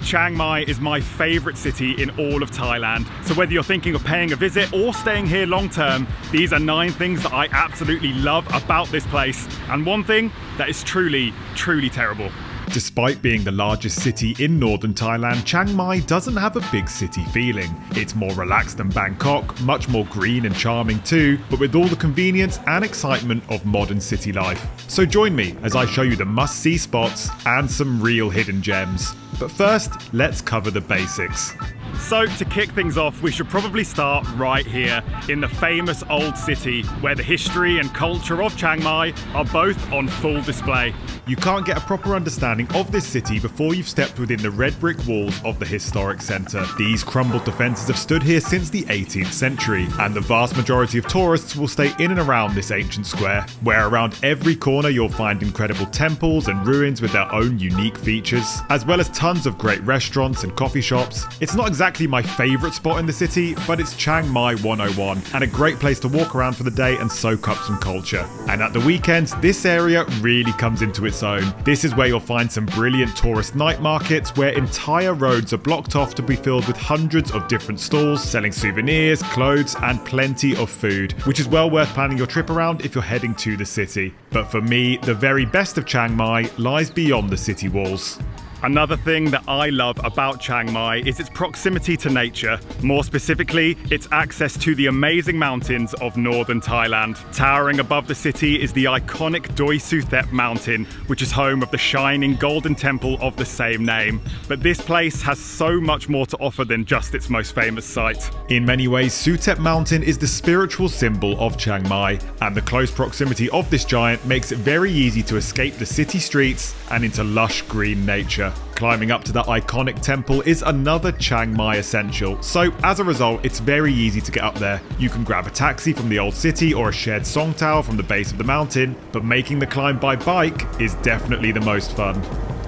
Chiang Mai is my favourite city in all of Thailand. So whether you're thinking of paying a visit or staying here long term, these are 9 things that I absolutely love about this place. And one thing that is truly, truly terrible. Despite being the largest city in northern Thailand, Chiang Mai doesn't have a big city feeling. It's more relaxed than Bangkok, much more green and charming too, but with all the convenience and excitement of modern city life. So join me as I show you the must-see spots and some real hidden gems. But first, let's cover the basics. So to kick things off, we should probably start right here in the famous old city where the history and culture of Chiang Mai are both on full display. You can't get a proper understanding of this city before you've stepped within the red brick walls of the historic centre. These crumbled defences have stood here since the 18th century, and the vast majority of tourists will stay in and around this ancient square, where around every corner you'll find incredible temples and ruins with their own unique features, as well as tons of great restaurants and coffee shops. It's not exactly my favourite spot in the city, but it's Chiang Mai 101, and a great place to walk around for the day and soak up some culture. And at the weekends, this area really comes into its own. This is where you'll find some brilliant tourist night markets where entire roads are blocked off to be filled with hundreds of different stalls selling souvenirs, clothes and plenty of food, which is well worth planning your trip around if you're heading to the city. But for me, the very best of Chiang Mai lies beyond the city walls. Another thing that I love about Chiang Mai is its proximity to nature. More specifically, its access to the amazing mountains of northern Thailand. Towering above the city is the iconic Doi Suthep Mountain, which is home of the shining golden temple of the same name. But this place has so much more to offer than just its most famous site. In many ways, Suthep Mountain is the spiritual symbol of Chiang Mai, and the close proximity of this giant makes it very easy to escape the city streets and into lush green nature. Climbing up to the iconic temple is another Chiang Mai essential, so as a result it's very easy to get up there. You can grab a taxi from the old city or a shared songtao from the base of the mountain, but making the climb by bike is definitely the most fun.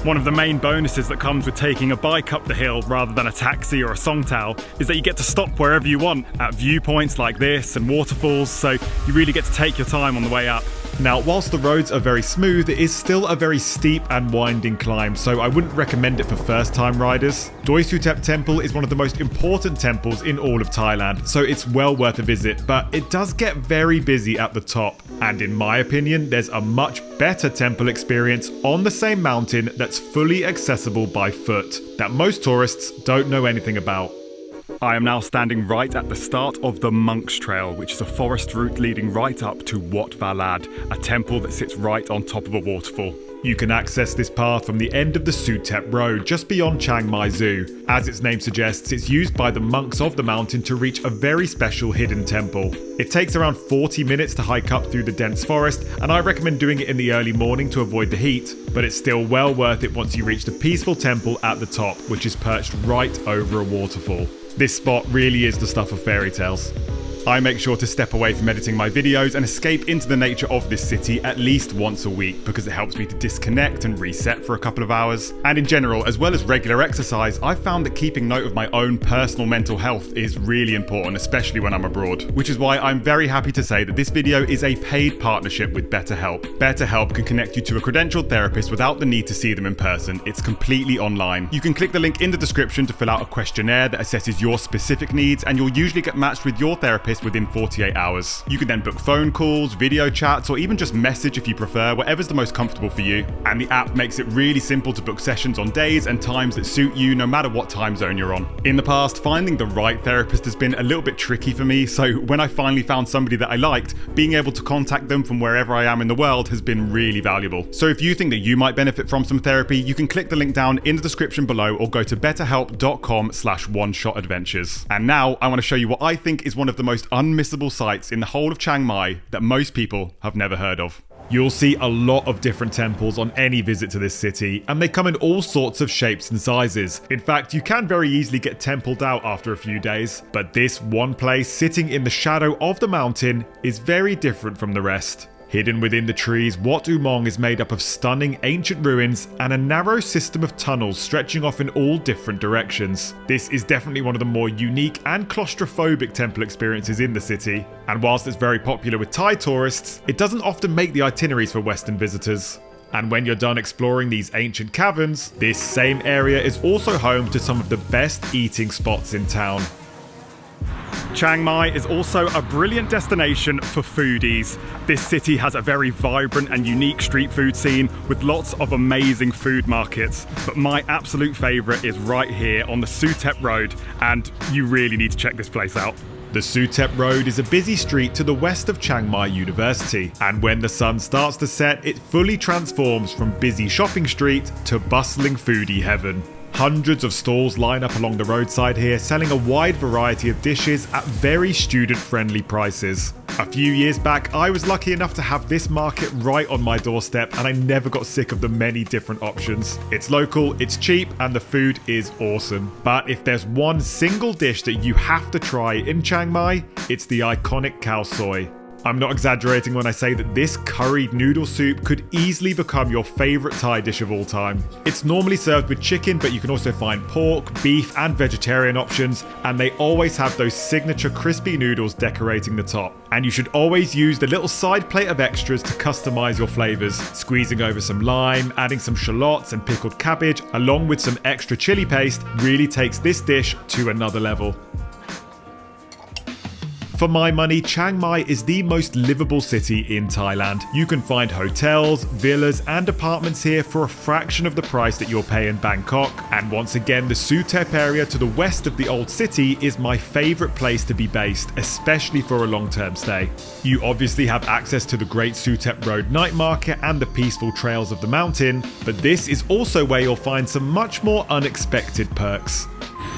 One of the main bonuses that comes with taking a bike up the hill rather than a taxi or a songtao is that you get to stop wherever you want at viewpoints like this and waterfalls, so you really get to take your time on the way up. Now, whilst the roads are very smooth, it is still a very steep and winding climb, so I wouldn't recommend it for first-time riders. Doi Suthep Temple is one of the most important temples in all of Thailand, so it's well worth a visit, but it does get very busy at the top. And in my opinion, there's a much better temple experience on the same mountain that's fully accessible by foot, that most tourists don't know anything about. I am now standing right at the start of the Monk's Trail, which is a forest route leading right up to Wat Valad, a temple that sits right on top of a waterfall. You can access this path from the end of the Suthep Road, just beyond Chiang Mai Zoo. As its name suggests, it's used by the monks of the mountain to reach a very special hidden temple. It takes around 40 minutes to hike up through the dense forest, and I recommend doing it in the early morning to avoid the heat, but it's still well worth it once you reach the peaceful temple at the top, which is perched right over a waterfall. This spot really is the stuff of fairy tales. I make sure to step away from editing my videos and escape into the nature of this city at least once a week because it helps me to disconnect and reset for a couple of hours. And in general, as well as regular exercise, I've found that keeping note of my own personal mental health is really important, especially when I'm abroad. Which is why I'm very happy to say that this video is a paid partnership with BetterHelp. BetterHelp can connect you to a credentialed therapist without the need to see them in person. It's completely online. You can click the link in the description to fill out a questionnaire that assesses your specific needs, and you'll usually get matched with your therapist within 48 hours. You can then book phone calls, video chats, or even just message if you prefer, whatever's the most comfortable for you. And the app makes it really simple to book sessions on days and times that suit you, no matter what time zone you're on. In the past, finding the right therapist has been a little bit tricky for me, so when I finally found somebody that I liked, being able to contact them from wherever I am in the world has been really valuable. So if you think that you might benefit from some therapy, you can click the link down in the description below or go to betterhelp.com/oneshotadventures. And now I want to show you what I think is one of the most unmissable sites in the whole of Chiang Mai that most people have never heard of. You'll see a lot of different temples on any visit to this city, and they come in all sorts of shapes and sizes. In fact, you can very easily get templed out after a few days, but this one place sitting in the shadow of the mountain is very different from the rest. Hidden within the trees, Wat Umong is made up of stunning ancient ruins and a narrow system of tunnels stretching off in all different directions. This is definitely one of the more unique and claustrophobic temple experiences in the city, and whilst it's very popular with Thai tourists, it doesn't often make the itineraries for Western visitors. And when you're done exploring these ancient caverns, this same area is also home to some of the best eating spots in town. Chiang Mai is also a brilliant destination for foodies. This city has a very vibrant and unique street food scene with lots of amazing food markets. But my absolute favourite is right here on the Suthep Road, and you really need to check this place out. The Suthep Road is a busy street to the west of Chiang Mai University, and when the sun starts to set, it fully transforms from busy shopping street to bustling foodie heaven. Hundreds of stalls line up along the roadside here, selling a wide variety of dishes at very student-friendly prices. A few years back, I was lucky enough to have this market right on my doorstep, and I never got sick of the many different options. It's local, it's cheap, and the food is awesome. But if there's one single dish that you have to try in Chiang Mai, it's the iconic khao soi. I'm not exaggerating when I say that this curried noodle soup could easily become your favourite Thai dish of all time. It's normally served with chicken, but you can also find pork, beef and vegetarian options, and they always have those signature crispy noodles decorating the top. And you should always use the little side plate of extras to customise your flavours, squeezing over some lime, adding some shallots and pickled cabbage, along with some extra chilli paste, really takes this dish to another level. For my money, Chiang Mai is the most livable city in Thailand. You can find hotels, villas and apartments here for a fraction of the price that you'll pay in Bangkok. And once again, the Suthep area to the west of the old city is my favourite place to be based, especially for a long-term stay. You obviously have access to the great Suthep Road night market and the peaceful trails of the mountain, but this is also where you'll find some much more unexpected perks.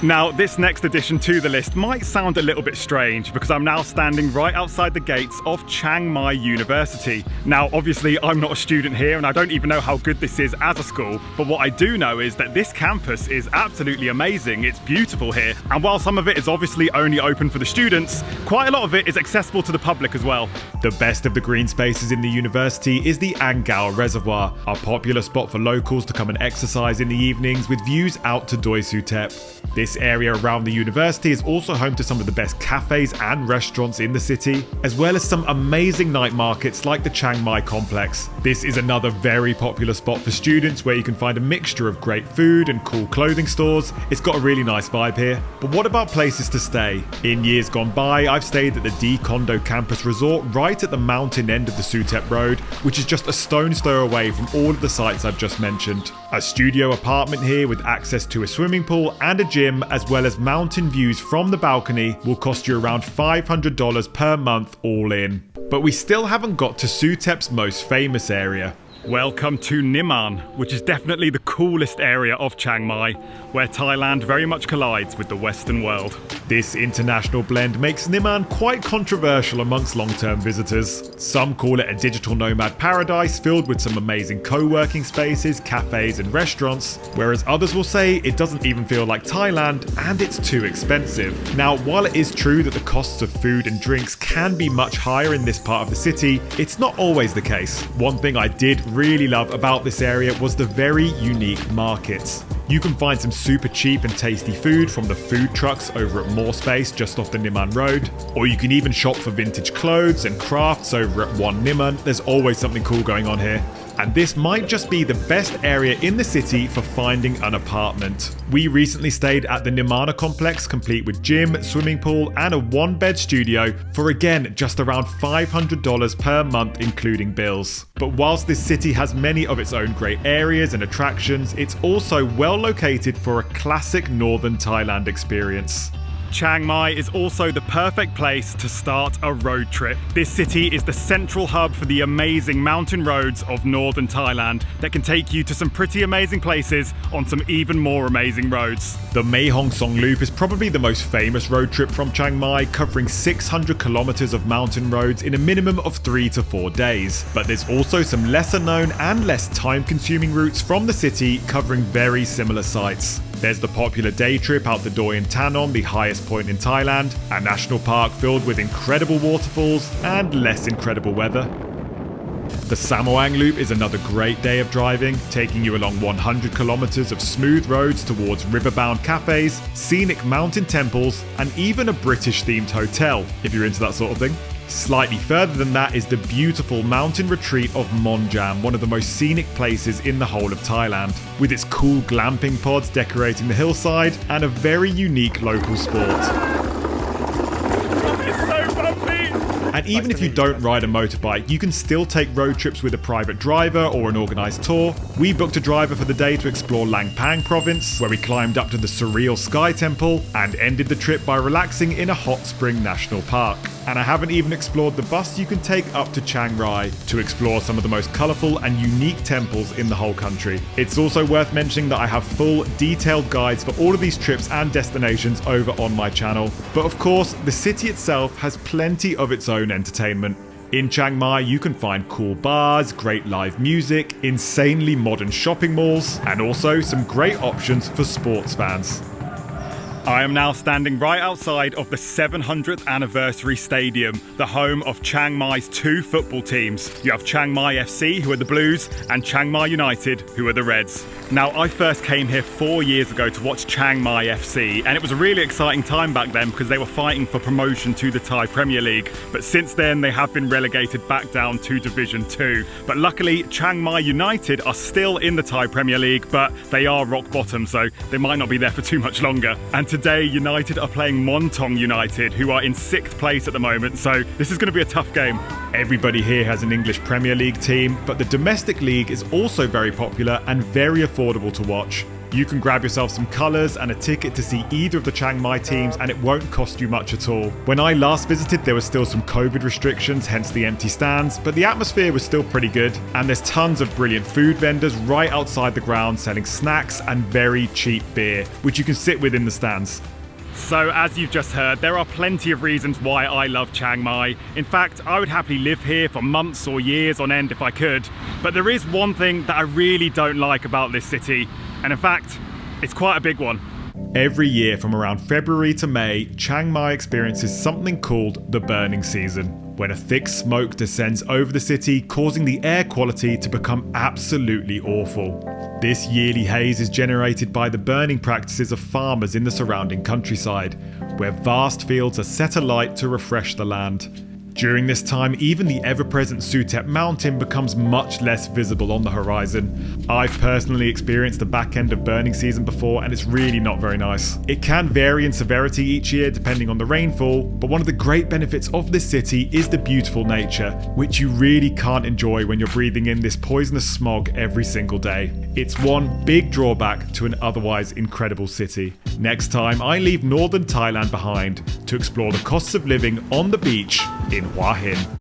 Now, this next addition to the list might sound a little bit strange because I'm now standing right outside the gates of Chiang Mai University. Now, obviously, I'm not a student here and I don't even know how good this is as a school, but what I do know is that this campus is absolutely amazing. It's beautiful here, and while some of it is obviously only open for the students, quite a lot of it is accessible to the public as well. The best of the green spaces in the university is the Angao Reservoir, a popular spot for locals to come and exercise in the evenings with views out to Doi Suthep. This area around the university is also home to some of the best cafes and restaurants in the city, as well as some amazing night markets like the Chiang Mai complex. This is another very popular spot for students where you can find a mixture of great food and cool clothing stores. It's got a really nice vibe here. But what about places to stay? In years gone by, I've stayed at the D Condo Campus Resort right at the mountain end of the Suthep Road, which is just a stone's throw away from all of the sites I've just mentioned. A studio apartment here with access to a swimming pool and a gym, as well as mountain views from the balcony, will cost you around $500 per month all in. But we still haven't got to Suthep's most famous area. Welcome to Nimman, which is definitely the coolest area of Chiang Mai, where Thailand very much collides with the Western world. This international blend makes Nimman quite controversial amongst long-term visitors. Some call it a digital nomad paradise filled with some amazing co-working spaces, cafes and restaurants, whereas others will say it doesn't even feel like Thailand and it's too expensive. Now, while it is true that the costs of food and drinks can be much higher in this part of the city, it's not always the case. One thing I did really love about this area was the very unique markets. You can find some super cheap and tasty food from the food trucks over at More Space just off the Nimman Road, or you can even shop for vintage clothes and crafts over at One Nimman. There's always something cool going on here. And this might just be the best area in the city for finding an apartment. We recently stayed at the Nimman complex, complete with gym, swimming pool and a one-bed studio for again just around $500 per month including bills. But whilst this city has many of its own great areas and attractions, it's also well located for a classic northern Thailand experience. Chiang Mai is also the perfect place to start a road trip. This city is the central hub for the amazing mountain roads of northern Thailand that can take you to some pretty amazing places on some even more amazing roads. The Mae Hong Son Loop is probably the most famous road trip from Chiang Mai, covering 600 kilometers of mountain roads in a minimum of 3 to 4 days. But there's also some lesser known and less time-consuming routes from the city covering very similar sites. There's the popular day trip out the Doi and Tanon, the highest point in Thailand, a national park filled with incredible waterfalls and less incredible weather. The Samoang Loop is another great day of driving, taking you along 100 kilometers of smooth roads towards river-bound cafes, scenic mountain temples, and even a British-themed hotel, if you're into that sort of thing. Slightly further than that is the beautiful mountain retreat of Mon Jam, one of the most scenic places in the whole of Thailand, with its cool glamping pods decorating the hillside and a very unique local sport. And even if you don't ride a motorbike, you can still take road trips with a private driver or an organised tour. We booked a driver for the day to explore Langpang province, where we climbed up to the surreal Sky Temple and ended the trip by relaxing in a hot spring national park. And I haven't even explored the bus you can take up to Chiang Mai to explore some of the most colourful and unique temples in the whole country. It's also worth mentioning that I have full, detailed guides for all of these trips and destinations over on my channel. But of course, the city itself has plenty of its own entertainment. In Chiang Mai, you can find cool bars, great live music, insanely modern shopping malls, and also some great options for sports fans. I am now standing right outside of the 700th anniversary stadium, the home of Chiang Mai's two football teams. You have Chiang Mai FC, who are the Blues, and Chiang Mai United, who are the Reds. Now, I first came here 4 years ago to watch Chiang Mai FC, and it was a really exciting time back then because they were fighting for promotion to the Thai Premier League. But since then, they have been relegated back down to Division 2. But luckily, Chiang Mai United are still in the Thai Premier League, but they are rock bottom, so they might not be there for too much longer. And today, United are playing Montong United, who are in 6th place at the moment, so this is going to be a tough game. Everybody here has an English Premier League team, but the domestic league is also very popular and very affordable to watch. You can grab yourself some colours and a ticket to see either of the Chiang Mai teams, and it won't cost you much at all. When I last visited, there were still some COVID restrictions, hence the empty stands, but the atmosphere was still pretty good, and there's tons of brilliant food vendors right outside the ground selling snacks and very cheap beer, which you can sit with in the stands. So, as you've just heard, there are plenty of reasons why I love Chiang Mai. In fact, I would happily live here for months or years on end if I could. But there is one thing that I really don't like about this city, and in fact, it's quite a big one. Every year from around February to May, Chiang Mai experiences something called the burning season, when a thick smoke descends over the city, causing the air quality to become absolutely awful. This yearly haze is generated by the burning practices of farmers in the surrounding countryside, where vast fields are set alight to refresh the land. During this time, even the ever-present Suthep Mountain becomes much less visible on the horizon. I've personally experienced the back end of burning season before, and it's really not very nice. It can vary in severity each year depending on the rainfall, but one of the great benefits of this city is the beautiful nature, which you really can't enjoy when you're breathing in this poisonous smog every single day. It's one big drawback to an otherwise incredible city. Next time, I leave northern Thailand behind to explore the costs of living on the beach in Hua Hin.